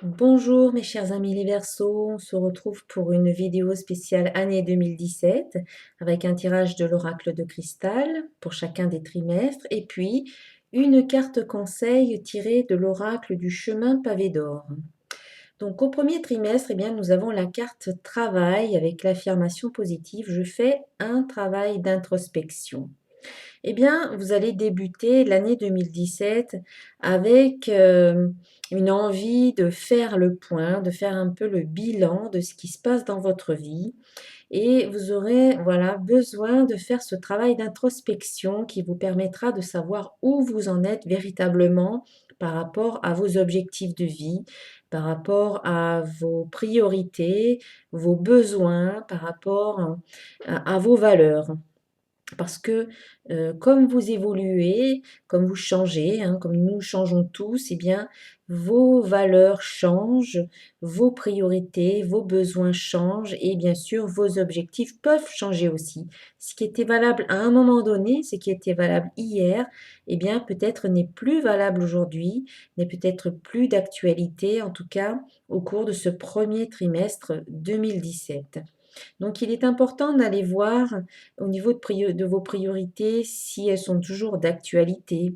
Bonjour mes chers amis les Verseaux, on se retrouve pour une vidéo spéciale année 2017 avec un tirage de l'oracle de cristal pour chacun des trimestres et puis une carte conseil tirée de l'oracle du chemin pavé d'or. Donc au premier trimestre, eh bien, nous avons la carte travail avec l'affirmation positive. Je fais un travail d'introspection. Eh bien, vous allez débuter l'année 2017 avec une envie de faire le point, de faire un peu le bilan de ce qui se passe dans votre vie. Et vous aurez voilà, besoin de faire ce travail d'introspection qui vous permettra de savoir où vous en êtes véritablement par rapport à vos objectifs de vie, par rapport à vos priorités, vos besoins, par rapport à vos valeurs. Parce que, comme vous évoluez, comme vous changez, hein, comme nous changeons tous, eh bien, vos valeurs changent, vos priorités, vos besoins changent et bien sûr, vos objectifs peuvent changer aussi. Ce qui était valable à un moment donné, ce qui était valable hier, eh bien, peut-être n'est plus valable aujourd'hui, n'est peut-être plus d'actualité, en tout cas, au cours de ce premier trimestre 2017. Donc, il est important d'aller voir au niveau de vos priorités si elles sont toujours d'actualité.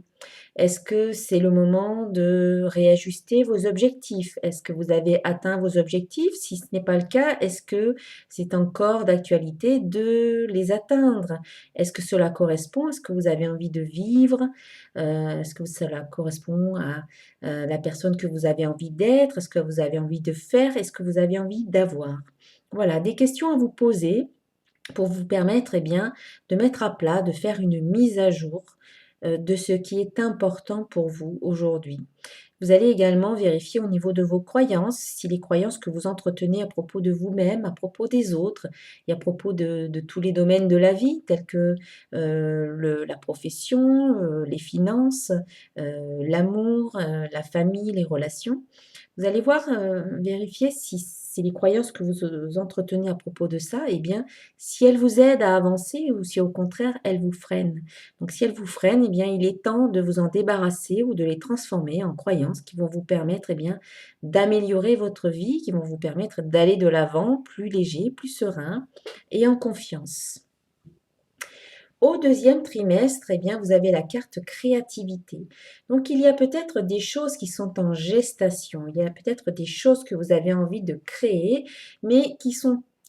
Est-ce que c'est le moment de réajuster vos objectifs? Est-ce que vous avez atteint vos objectifs? Si ce n'est pas le cas, est-ce que c'est encore d'actualité de les atteindre? Est-ce que cela correspond à ce que vous avez envie de vivre? Est-ce que cela correspond à la personne que vous avez envie d'être? Est-ce que vous avez envie de faire? Est-ce que vous avez envie d'avoir? Voilà, des questions à vous poser pour vous permettre eh bien, de mettre à plat, de faire une mise à jour de ce qui est important pour vous aujourd'hui. Vous allez également vérifier au niveau de vos croyances, si les croyances que vous entretenez à propos de vous-même, à propos des autres et à propos de tous les domaines de la vie, tels que la profession, les finances, l'amour, la famille, les relations. Vous allez voir, vérifier si les croyances que vous entretenez à propos de ça, eh bien, si elles vous aident à avancer ou si au contraire elles vous freinent. Donc si elles vous freinent, eh bien, il est temps de vous en débarrasser ou de les transformer en croyances qui vont vous permettre eh bien, d'améliorer votre vie, qui vont vous permettre d'aller de l'avant plus léger, plus serein et en confiance. Au deuxième trimestre, eh bien, vous avez la carte créativité. Donc, il y a peut-être des choses qui sont en gestation. Il y a peut-être des choses que vous avez envie de créer, mais qui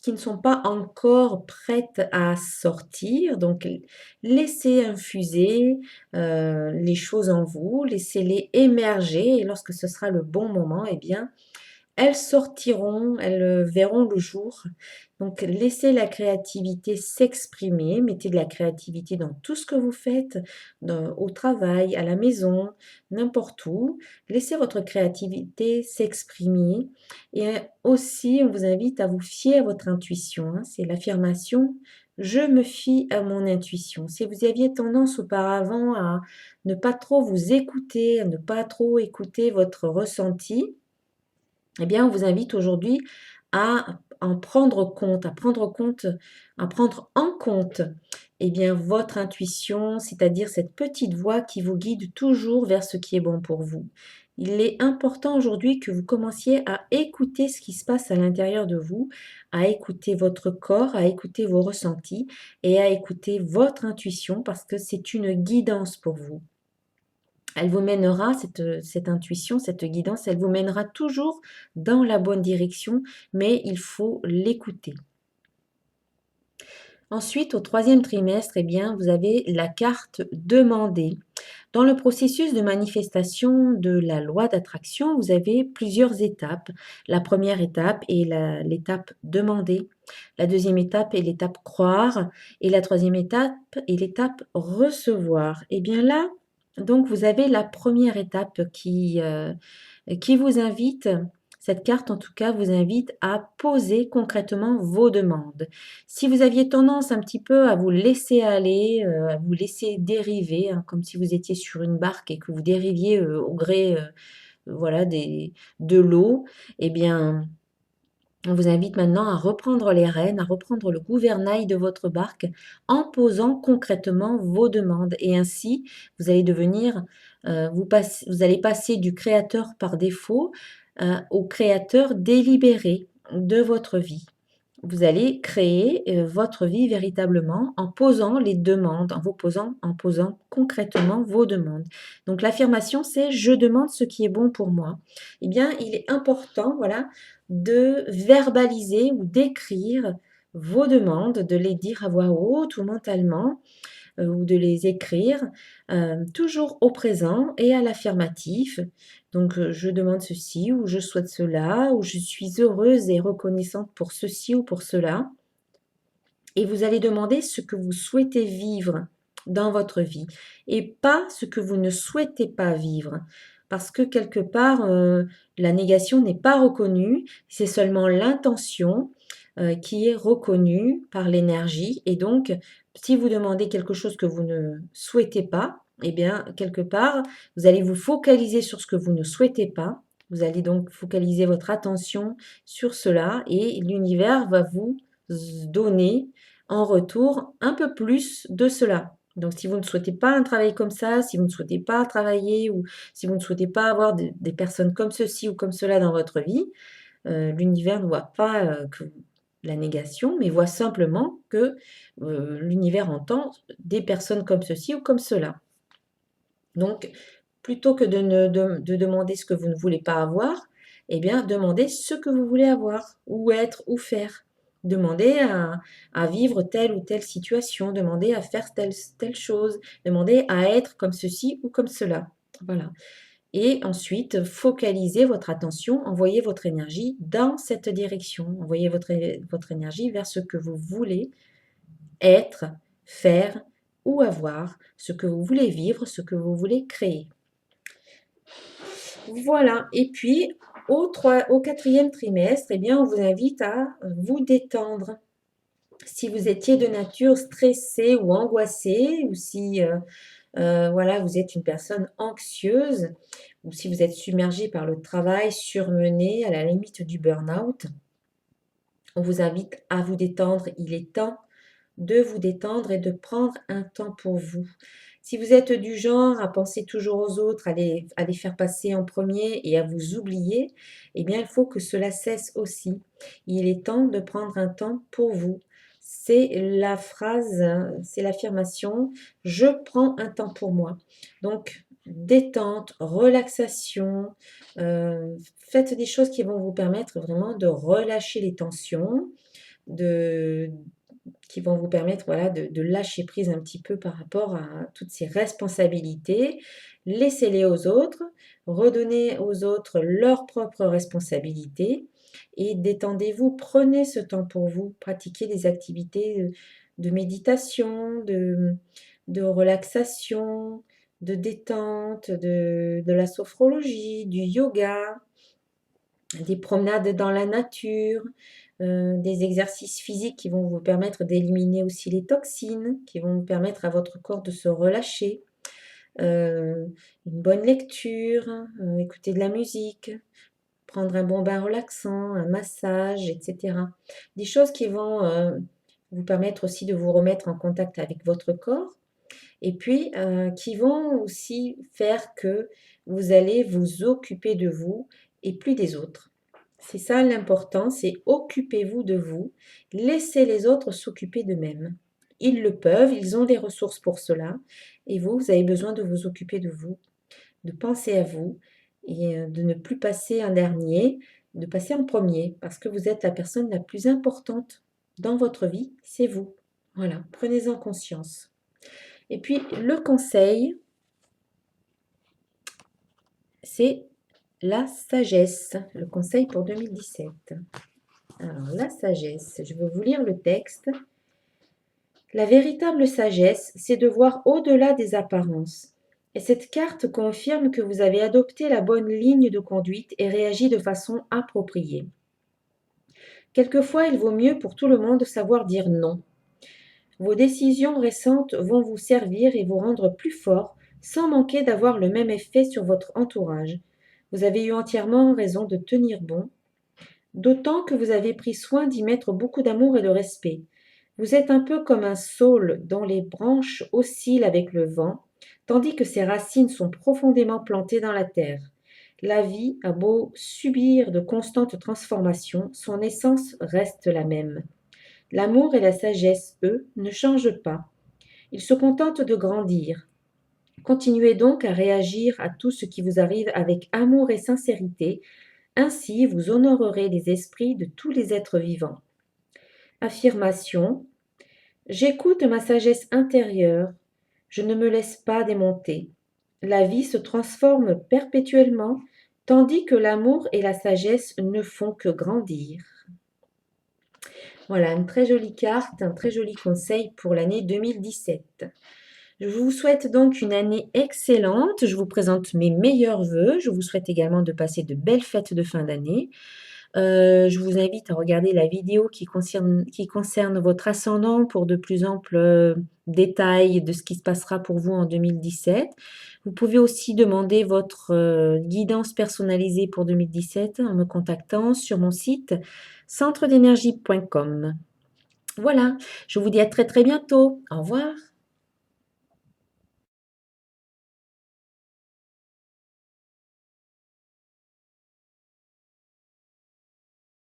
ne sont pas encore prêtes à sortir. Donc, laissez infuser les choses en vous, laissez-les émerger. Et lorsque ce sera le bon moment, eh bien, elles sortiront, elles verront le jour. Donc laissez la créativité s'exprimer, mettez de la créativité dans tout ce que vous faites, au travail, à la maison, n'importe où. Laissez votre créativité s'exprimer et aussi on vous invite à vous fier à votre intuition, hein. C'est l'affirmation: «Je me fie à mon intuition». Si vous aviez tendance auparavant à ne pas trop vous écouter, à ne pas trop écouter votre ressenti, eh bien, on vous invite aujourd'hui à en prendre compte, à prendre en compte, eh bien, votre intuition, c'est-à-dire cette petite voix qui vous guide toujours vers ce qui est bon pour vous. Il est important aujourd'hui que vous commenciez à écouter ce qui se passe à l'intérieur de vous, à écouter votre corps, à écouter vos ressentis et à écouter votre intuition parce que c'est une guidance pour vous. Elle vous mènera, cette intuition, cette guidance, elle vous mènera toujours dans la bonne direction, mais il faut l'écouter. Ensuite, au troisième trimestre, eh bien, vous avez la carte demandée. Dans le processus de manifestation de la loi d'attraction, vous avez plusieurs étapes. La première étape est l'étape demander. La deuxième étape est l'étape croire. Et la troisième étape est l'étape recevoir. Et bien là, donc vous avez la première étape qui vous invite, cette carte en tout cas vous invite à poser concrètement vos demandes. Si vous aviez tendance un petit peu à vous laisser aller, à vous laisser dériver, hein, comme si vous étiez sur une barque et que vous dériviez au gré voilà, de l'eau, eh bien, on vous invite maintenant à reprendre les rênes, à reprendre le gouvernail de votre barque en posant concrètement vos demandes. Et ainsi, vous allez devenir, vous allez passer du créateur par défaut au créateur délibéré de votre vie. Vous allez créer votre vie véritablement en posant les demandes, en posant concrètement vos demandes. Donc l'affirmation, c'est je demande ce qui est bon pour moi. Eh bien, il est important, voilà, de verbaliser ou d'écrire vos demandes, de les dire à voix haute ou mentalement, ou de les écrire, toujours au présent et à l'affirmatif. Donc, je demande ceci ou je souhaite cela ou je suis heureuse et reconnaissante pour ceci ou pour cela. Et vous allez demander ce que vous souhaitez vivre dans votre vie et pas ce que vous ne souhaitez pas vivre. Parce que quelque part, la négation n'est pas reconnue, c'est seulement l'intention qui est reconnue par l'énergie. Et donc, si vous demandez quelque chose que vous ne souhaitez pas, eh bien, quelque part, vous allez vous focaliser sur ce que vous ne souhaitez pas. Vous allez donc focaliser votre attention sur cela et l'univers va vous donner en retour un peu plus de cela. Donc, si vous ne souhaitez pas un travail comme ça, si vous ne souhaitez pas travailler ou si vous ne souhaitez pas avoir des personnes comme ceci ou comme cela dans votre vie, l'univers ne voit pas que la négation, mais voit simplement que l'univers entend des personnes comme ceci ou comme cela. Donc, plutôt que de demander ce que vous ne voulez pas avoir, eh bien, demandez ce que vous voulez avoir, ou être, ou faire. Demandez à vivre telle ou telle situation, demandez à faire telle chose, demandez à être comme ceci ou comme cela. Voilà. Et ensuite, focalisez votre attention, envoyez votre énergie dans cette direction. Envoyez votre énergie vers ce que vous voulez être, faire ou avoir, ce que vous voulez vivre, ce que vous voulez créer. Voilà. Et puis, au quatrième trimestre, eh bien, on vous invite à vous détendre. Si vous étiez de nature stressée ou angoissée, ou si voilà, vous êtes une personne anxieuse, ou si vous êtes submergé par le travail, surmené à la limite du burn-out, on vous invite à vous détendre. Il est temps de vous détendre et de prendre un temps pour vous. Si vous êtes du genre à penser toujours aux autres, à les faire passer en premier et à vous oublier, eh bien, il faut que cela cesse aussi. Il est temps de prendre un temps pour vous. C'est la phrase, c'est l'affirmation, je prends un temps pour moi. Donc, détente, relaxation, faites des choses qui vont vous permettre vraiment de relâcher les tensions, de, qui vont vous permettre voilà, de lâcher prise un petit peu par rapport à toutes ces responsabilités. Laissez-les aux autres, redonnez aux autres leurs propres responsabilités et détendez-vous, prenez ce temps pour vous, pratiquez des activités de méditation, de relaxation, de détente, de la sophrologie, du yoga, des promenades dans la nature, des exercices physiques qui vont vous permettre d'éliminer aussi les toxines, qui vont vous permettre à votre corps de se relâcher, une bonne lecture, écouter de la musique, prendre un bon bain relaxant, un massage, etc. Des choses qui vont vous permettre aussi de vous remettre en contact avec votre corps et puis qui vont aussi faire que vous allez vous occuper de vous et plus des autres. C'est ça l'important, c'est occupez-vous de vous, laissez les autres s'occuper d'eux-mêmes. Ils le peuvent, ils ont des ressources pour cela, et vous, vous avez besoin de vous occuper de vous, de penser à vous, et de ne plus passer en dernier, de passer en premier, parce que vous êtes la personne la plus importante dans votre vie, c'est vous. Voilà, prenez-en conscience. Et puis, le conseil, c'est la sagesse, le conseil pour 2017. Alors, la sagesse, je vais vous lire le texte. La véritable sagesse, c'est de voir au-delà des apparences. Et cette carte confirme que vous avez adopté la bonne ligne de conduite et réagi de façon appropriée. Quelquefois, il vaut mieux pour tout le monde savoir dire non. Vos décisions récentes vont vous servir et vous rendre plus fort sans manquer d'avoir le même effet sur votre entourage. Vous avez eu entièrement raison de tenir bon, d'autant que vous avez pris soin d'y mettre beaucoup d'amour et de respect. Vous êtes un peu comme un saule dont les branches oscillent avec le vent, tandis que ses racines sont profondément plantées dans la terre. La vie a beau subir de constantes transformations, son essence reste la même. L'amour et la sagesse, eux, ne changent pas. Ils se contentent de grandir. Continuez donc à réagir à tout ce qui vous arrive avec amour et sincérité, ainsi vous honorerez les esprits de tous les êtres vivants. Affirmation. J'écoute ma sagesse intérieure, je ne me laisse pas démonter. La vie se transforme perpétuellement, tandis que l'amour et la sagesse ne font que grandir. Voilà, une très jolie carte, un très joli conseil pour l'année 2017. Je vous souhaite donc une année excellente. Je vous présente mes meilleurs vœux. Je vous souhaite également de passer de belles fêtes de fin d'année. Je vous invite à regarder la vidéo qui concerne votre ascendant pour de plus amples détails de ce qui se passera pour vous en 2017. Vous pouvez aussi demander votre guidance personnalisée pour 2017 en me contactant sur mon site centredénergie.com. Voilà, je vous dis à très très bientôt. Au revoir.